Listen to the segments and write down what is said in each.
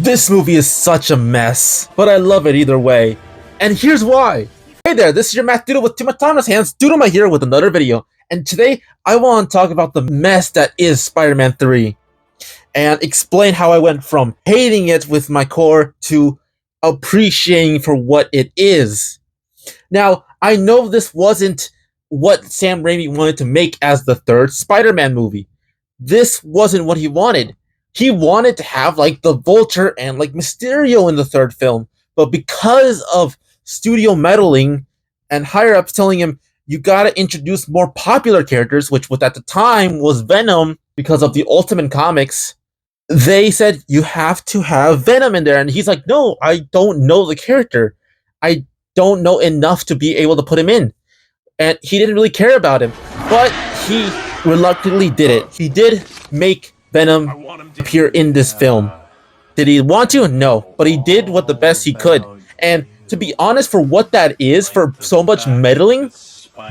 This movie is such a mess, but I love it either way. And here's why. Hey there, this is your Math Doodle with too much time on his hands, Doodle here with another video. And today, I want to talk about the mess that is Spider-Man 3. And explain how I went from hating it with my core to appreciating for what it is. Now, I know this wasn't what Sam Raimi wanted to make as the third Spider-Man movie. This wasn't what he wanted. He wanted to have like the Vulture and like Mysterio in the third film, but because of studio meddling and higher ups telling him you gotta introduce more popular characters, which at the time was Venom because of the Ultimate Comics, they said you have to have Venom in there, and he's like, no, I don't know the character. I don't know enough to be able to put him in. And he didn't really care about him, but he reluctantly did it. He did make Venom appear in this film. Did he want to? No, but he did what the best he could. And to be honest, for what that is, for so much meddling,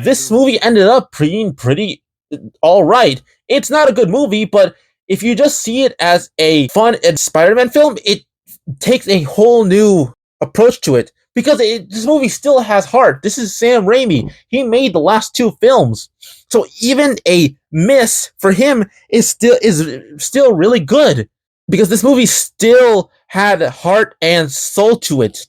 this movie ended up being pretty alright. It's not a good movie, but if you just see it as a fun Spider-Man film, it takes a whole new approach to it. Because this movie still has heart. This is Sam Raimi. He made the last two films. So even a miss for him is still really good. Because this movie still had heart and soul to it.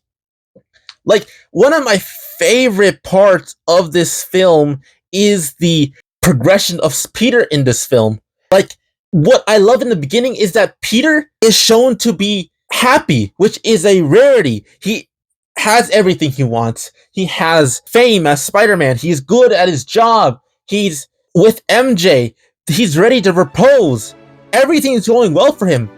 Like, one of my favorite parts of this film is the progression of Peter in this film. Like, what I love in the beginning is that Peter is shown to be happy, which is a rarity. He has everything he wants. He has fame as Spider-Man. He's good at his job. He's with MJ. He's ready to propose. Everything is going well for him.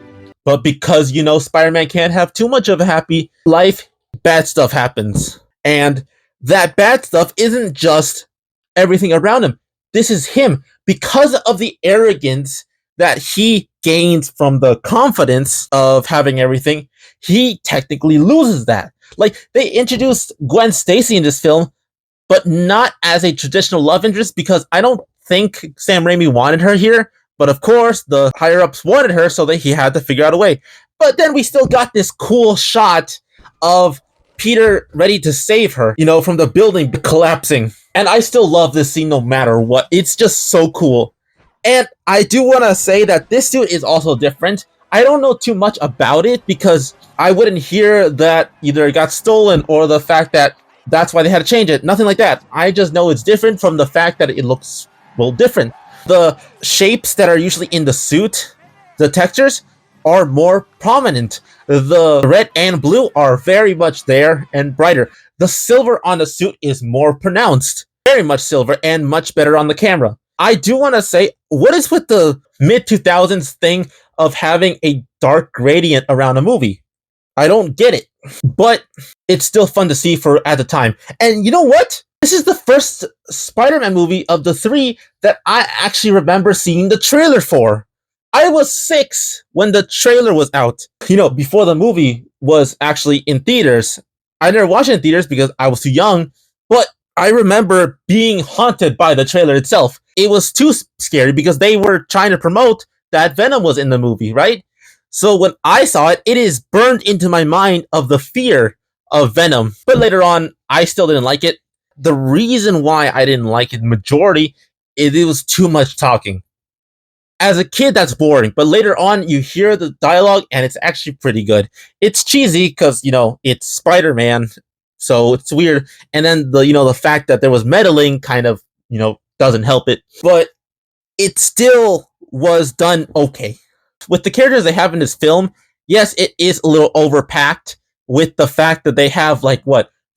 But because, Spider-Man can't have too much of a happy life, bad stuff happens. And that bad stuff isn't just everything around him. This is him. Because of the arrogance that he gains from the confidence of having everything, he technically loses that. Like, they introduced Gwen Stacy in this film, but not as a traditional love interest, because I don't think Sam Raimi wanted her here. But of course, the higher-ups wanted her, so he had to figure out a way. But then we still got this cool shot of Peter ready to save her, from the building collapsing. And I still love this scene no matter what. It's just so cool. And I do want to say that this suit is also different. I don't know too much about it because I wouldn't hear that either it got stolen or the fact that that's why they had to change it. Nothing like that. I just know it's different from the fact that it looks, different. The shapes that are usually in the suit, the textures, are more prominent. The red and blue are very much there and brighter. The silver on the suit is more pronounced. Very much silver and much better on the camera. I do want to say, what is with the mid-2000s thing of having a dark gradient around a movie? I don't get it, but it's still fun to see for at the time. And you know what? This is the first Spider-Man movie of the three that I actually remember seeing the trailer for. I was 6 when the trailer was out. Before the movie was actually in theaters. I never watched it in theaters because I was too young, but I remember being haunted by the trailer itself. It was too scary because they were trying to promote that Venom was in the movie, right? So when I saw it, it is burned into my mind of the fear of Venom. But later on, I still didn't like it. The reason why I didn't like it, majority, is it was too much talking. As a kid, that's boring, but later on, you hear the dialogue, and it's actually pretty good. It's cheesy because, it's Spider-Man, so it's weird. And then the fact that there was meddling kind of, doesn't help it. But it still was done okay. With the characters they have in this film, yes, it is a little overpacked with the fact that they have,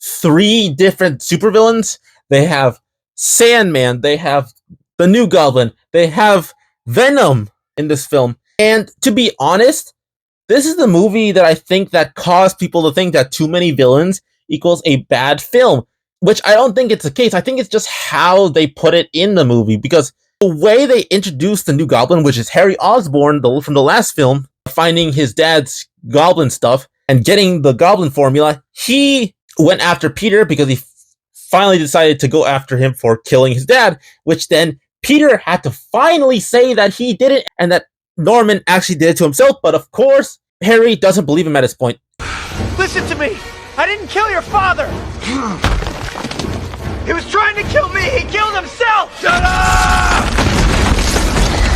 3 different supervillains. They have Sandman, they have the New Goblin, they have Venom in this film. And to be honest, this is the movie that I think that caused people to think that too many villains equals a bad film, which I don't think it's the case. I think it's just how they put it in the movie, because the way they introduced the New Goblin, which is Harry Osborn from the last film, finding his dad's goblin stuff and getting the goblin formula, he went after Peter because he finally decided to go after him for killing his dad, which then Peter had to finally say that he did it and that Norman actually did it to himself. But of course, Harry doesn't believe him at this point. Listen to me! I didn't kill your father! He was trying to kill me! He killed himself! Shut up!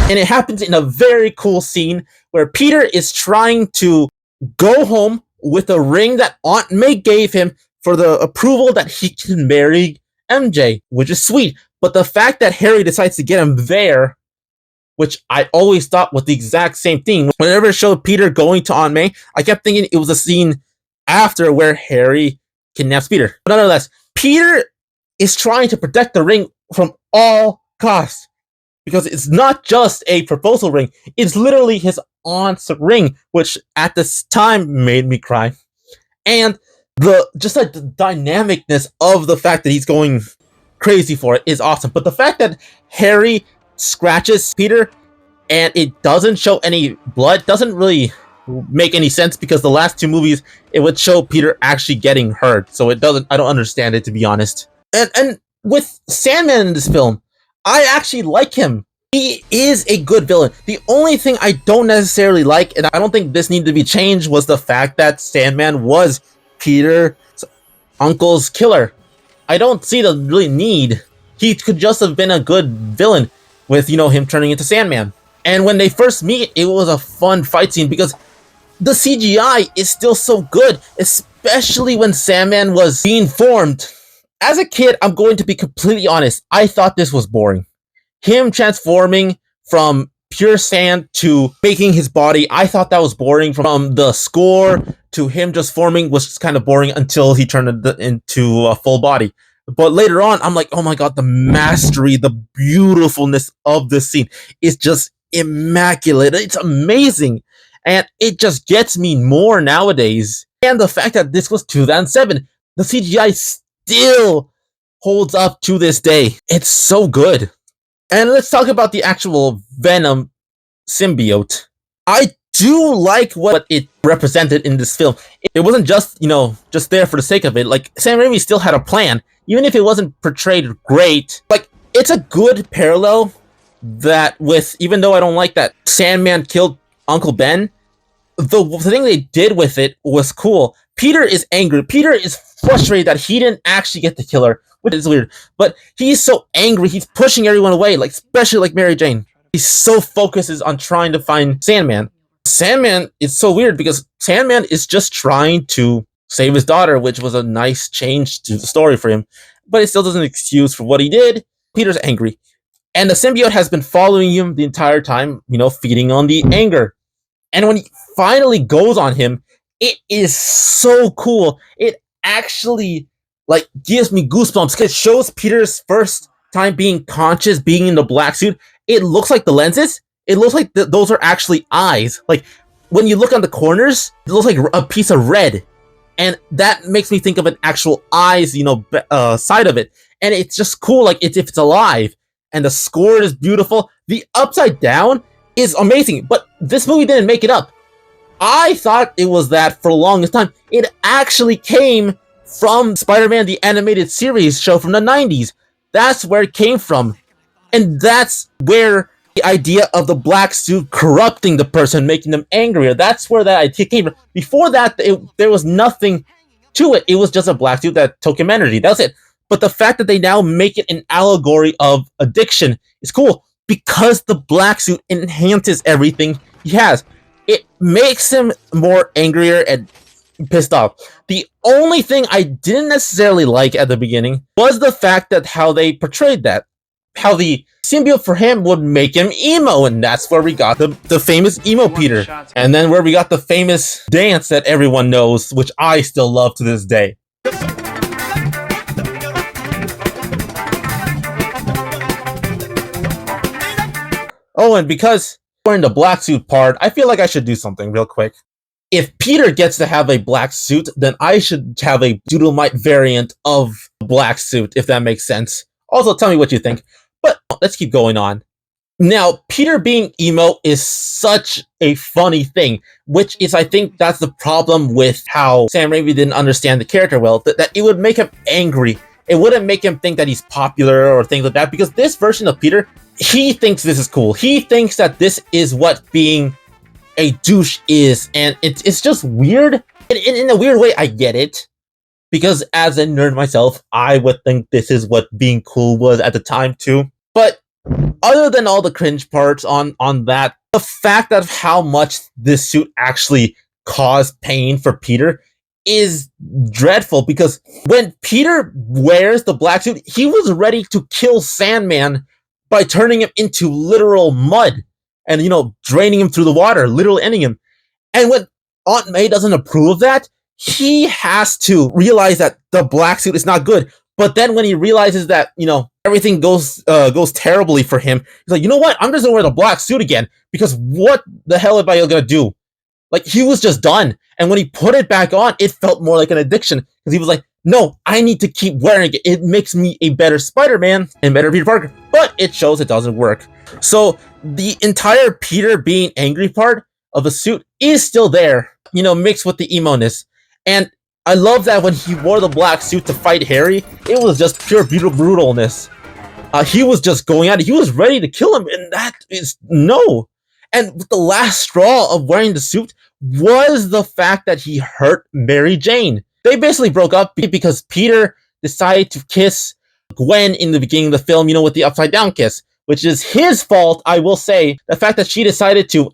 And it happens in a very cool scene where Peter is trying to go home with a ring that Aunt May gave him for the approval that he can marry MJ, which is sweet. But the fact that Harry decides to get him there, which I always thought was the exact same thing. Whenever it showed Peter going to Aunt May, I kept thinking it was a scene after where Harry kidnaps Peter. But nonetheless, Peter is trying to protect the ring from all costs. Because it's not just a proposal ring, it's literally his aunt's ring, which at this time made me cry. And the dynamicness of the fact that he's going crazy for it is awesome. But the fact that Harry scratches Peter and it doesn't show any blood doesn't really make any sense, because the last two movies it would show Peter actually getting hurt. So I don't understand it, to be honest. And with Sandman in this film, I actually like him. He is a good villain. The only thing I don't necessarily like, and I don't think this needed to be changed, was the fact that Sandman was Peter's uncle's killer. I don't see the really need. He could just have been a good villain with, him turning into Sandman. And when they first meet, it was a fun fight scene because the CGI is still so good, especially when Sandman was being formed. As a kid, I'm going to be completely honest, I thought this was boring. Him transforming from pure sand to making his body, I thought that was boring. From the score to him just forming was just kind of boring until he turned into a full body. But later on, I'm like, oh my god, the mastery, the beautifulness of this scene is just immaculate. It's amazing. And it just gets me more nowadays. And the fact that this was 2007, the CGI still holds up to this day. It's so good. And let's talk about the actual Venom symbiote. I do like what it represented in this film. It wasn't just, just there for the sake of it. Like, Sam Raimi still had a plan, even if it wasn't portrayed great. Like, it's a good parallel that even though I don't like that Sandman killed Uncle Ben, the thing they did with it was cool. Peter is angry. Peter is frustrated that he didn't actually get the killer, which is weird. But he's so angry, he's pushing everyone away, especially like Mary Jane. He so focuses on trying to find Sandman. Sandman is so weird because Sandman is just trying to save his daughter, which was a nice change to the story for him. But it still doesn't excuse for what he did. Peter's angry. And the symbiote has been following him the entire time, feeding on the anger. And when he finally goes on him, it is so cool. It actually gives me goosebumps. It shows Peter's first time being conscious, being in the black suit. It looks like the lenses. It looks like those are actually eyes. Like when you look on the corners, it looks like a piece of red, and that makes me think of an actual eyes, side of it. And it's just cool, like if it's alive. And the score is beautiful. The upside down is amazing, but this movie didn't make it up. I thought it was that for the longest time. It actually came from Spider-Man the Animated Series show from the 90s. That's where it came from. And that's where the idea of the black suit corrupting the person, making them angrier, that's where that idea came from. Before that, there was nothing to it. It was just a black suit that took him energy. That's it. But the fact that they now make it an allegory of addiction is cool because the black suit enhances everything he has. It makes him more angrier and pissed off. The only thing I didn't necessarily like at the beginning was the fact that how they portrayed that. How the symbiote for him would make him emo, and that's where we got the famous emo Peter. And then where we got the famous dance that everyone knows, which I still love to this day. Oh, and because we're in the black suit part, I feel like I should do something real quick. If Peter gets to have a black suit, then I should have a Doodlemite variant of black suit, if that makes sense. Also, tell me what you think. But let's keep going on. Now, Peter being emo is such a funny thing, which is, I think, that's the problem with how Sam Raimi didn't understand the character well, that it would make him angry. It wouldn't make him think that he's popular or things like that, because this version of Peter, he thinks this is cool. He thinks that this is what being a douche is, and it's just weird. In a weird way, I get it, because as a nerd myself, I would think this is what being cool was at the time too. But other than all the cringe parts on that, the fact of how much this suit actually caused pain for Peter is dreadful, because when Peter wears the black suit, he was ready to kill Sandman by turning him into literal mud and, draining him through the water, literally ending him. And when Aunt May doesn't approve of that, he has to realize that the black suit is not good. But then when he realizes that, everything goes terribly for him, he's like, you know what? I'm just gonna wear the black suit again, because what the hell am I gonna do? Like, he was just done. And when he put it back on, it felt more like an addiction, because he was like, no, I need to keep wearing it. It makes me a better Spider-Man and better Peter Parker. But it shows it doesn't work. So the entire Peter being angry part of the suit is still there, mixed with the emo-ness. And I love that when he wore the black suit to fight Harry, it was just pure brutalness. He was just going at it. He was ready to kill him, and that is no. And the last straw of wearing the suit was the fact that he hurt Mary Jane. They basically broke up because Peter decided to kiss Gwen in the beginning of the film, with the upside down kiss, which is his fault, I will say. The fact that she decided to,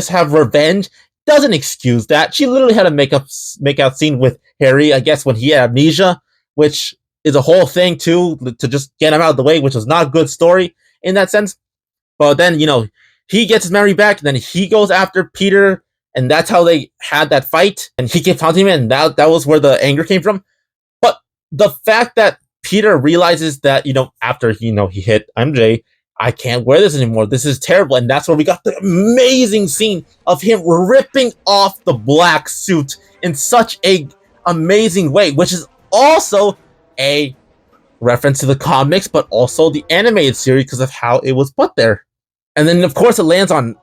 have revenge doesn't excuse that. She literally had a make-out scene with Harry, I guess, when he had amnesia, which is a whole thing, too, to just get him out of the way, which was not a good story in that sense. But then, he gets his memory back, and then he goes after Peter, and that's how they had that fight, and he kept taunting him, and that was where the anger came from. But the fact that Peter realizes that, after, he hit MJ, I can't wear this anymore, this is terrible, and that's where we got the amazing scene of him ripping off the black suit in such a amazing way, which is also a reference to the comics, but also the animated series because of how it was put there. And then, of course, it lands on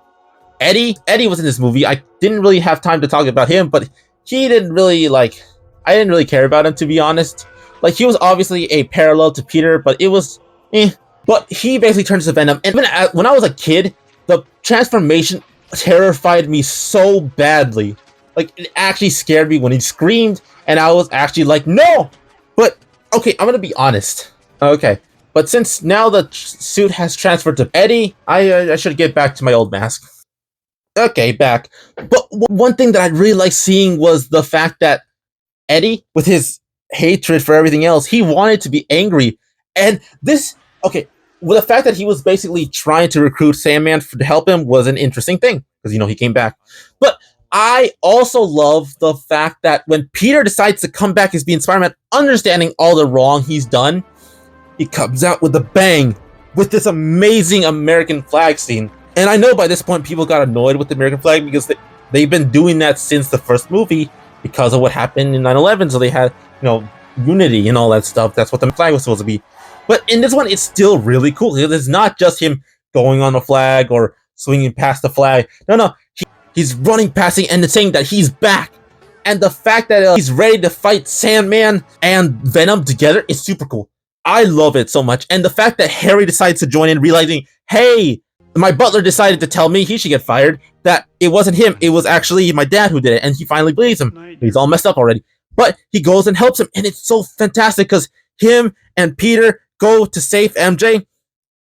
Eddie. Eddie was in this movie. I didn't really have time to talk about him, but he didn't really, I didn't really care about him, to be honest. He was obviously a parallel to Peter, but it was, But he basically turns to Venom. And when I was a kid, the transformation terrified me so badly. It actually scared me when he screamed, and I was actually like, no! But, okay, I'm gonna be honest. Okay. But since now the suit has transferred to Eddie, I should get back to my old mask. Okay, back. But one thing that I really liked seeing was the fact that Eddie, with his hatred for everything else, he wanted to be angry. And this, okay, well, the fact that he was basically trying to recruit Sandman to help him was an interesting thing, because, he came back. But I also love the fact that when Peter decides to come back as being Spider-Man, understanding all the wrong he's done, he comes out with a bang with this amazing American flag scene. And I know by this point people got annoyed with the American flag because they've been doing that since the first movie because of what happened in 9/11. So they had, unity and all that stuff. That's what the flag was supposed to be. But in this one, it's still really cool. It's not just him going on the flag or swinging past the flag. No. He's running past it and saying that he's back. And the fact that he's ready to fight Sandman and Venom together is super cool. I love it so much. And the fact that Harry decides to join in, realizing, hey, my butler decided to tell me he should get fired, that it wasn't him, it was actually my dad who did it, and he finally believes him. He's all messed up already. But he goes and helps him, and it's so fantastic because him and Peter go to save MJ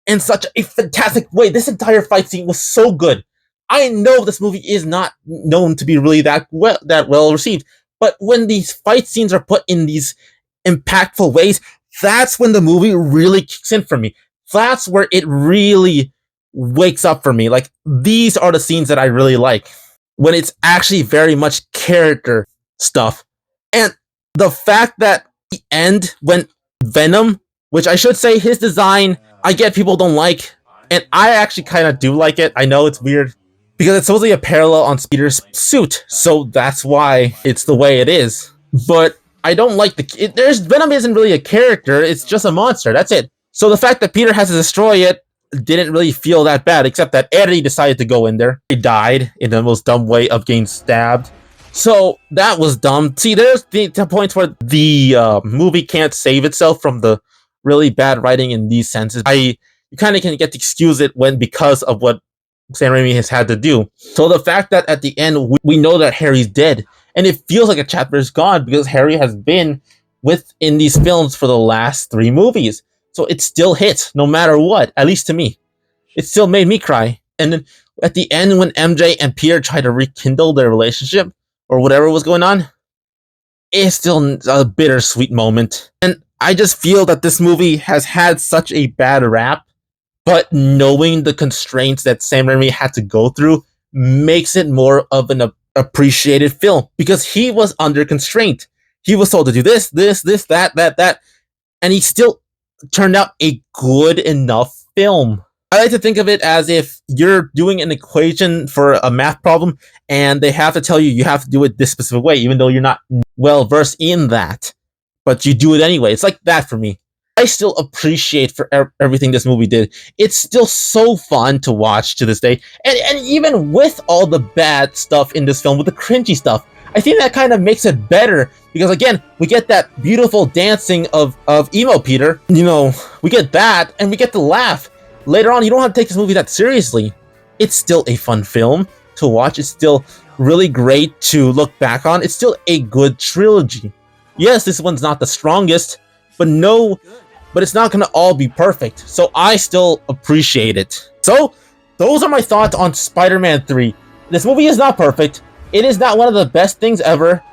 in such a fantastic way. This entire fight scene was so good. I know this movie is not known to be really that well received, but when these fight scenes are put in these impactful ways, that's when the movie really kicks in for me. That's where it really wakes up for me. These are the scenes that I really like, when it's actually very much character stuff. And the fact that the end, when Venom, which I should say his design, I get people don't like, and I actually kind of do like it. I know it's weird, because it's supposedly a parallel on Peter's suit, so that's why it's the way it is. But I don't like Venom isn't really a character, it's just a monster, that's it. So the fact that Peter has to destroy it didn't really feel that bad, except that Eddie decided to go in there. He died in the most dumb way of getting stabbed. So that was dumb. See, there's the points where the movie can't save itself from the really bad writing in these senses. You kind of can get to excuse it because of what Sam Raimi has had to do. So the fact that at the end we know that Harry's dead, and it feels like a chapter is gone because Harry has been within these films for the last 3 movies. So it still hits no matter what, at least to me. It still made me cry. And then at the end, when MJ and Peter try to rekindle their relationship or whatever was going on, it's still a bittersweet moment. And I just feel that this movie has had such a bad rap, but knowing the constraints that Sam Raimi had to go through makes it more of an appreciated film because he was under constraint. He was told to do this, that, and he still turned out a good enough film. I like to think of it as if you're doing an equation for a math problem and they have to tell you have to do it this specific way, even though you're not well versed in that. But you do it anyway. It's like that for me. I still appreciate for everything this movie did. It's still so fun to watch to this day. And even with all the bad stuff in this film, with the cringy stuff, I think that kind of makes it better because again, we get that beautiful dancing of emo Peter. You know, we get that and we get to laugh. Later on, you don't have to take this movie that seriously. It's still a fun film to watch. It's still really great to look back on. It's still a good trilogy. Yes, this one's not the strongest, but it's not going to all be perfect. So I still appreciate it. So those are my thoughts on Spider-Man 3. This movie is not perfect. It is not one of the best things ever,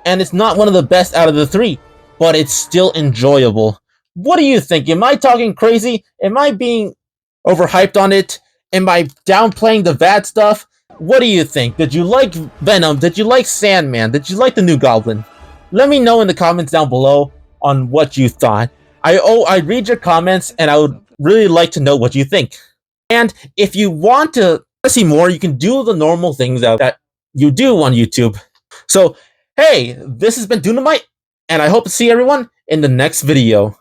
and it's not one of the best out of the 3, but it's still enjoyable. What do you think? Am I talking crazy? Am I being overhyped on it? Am I downplaying the bad stuff? What do you think? Did you like Venom? Did you like Sandman? Did you like the New Goblin? Let me know in the comments down below on what you thought. I read your comments and I would really like to know what you think. And if you want to see more, you can do the normal things that you do on YouTube. So, hey, this has been Dunamite, and I hope to see everyone in the next video.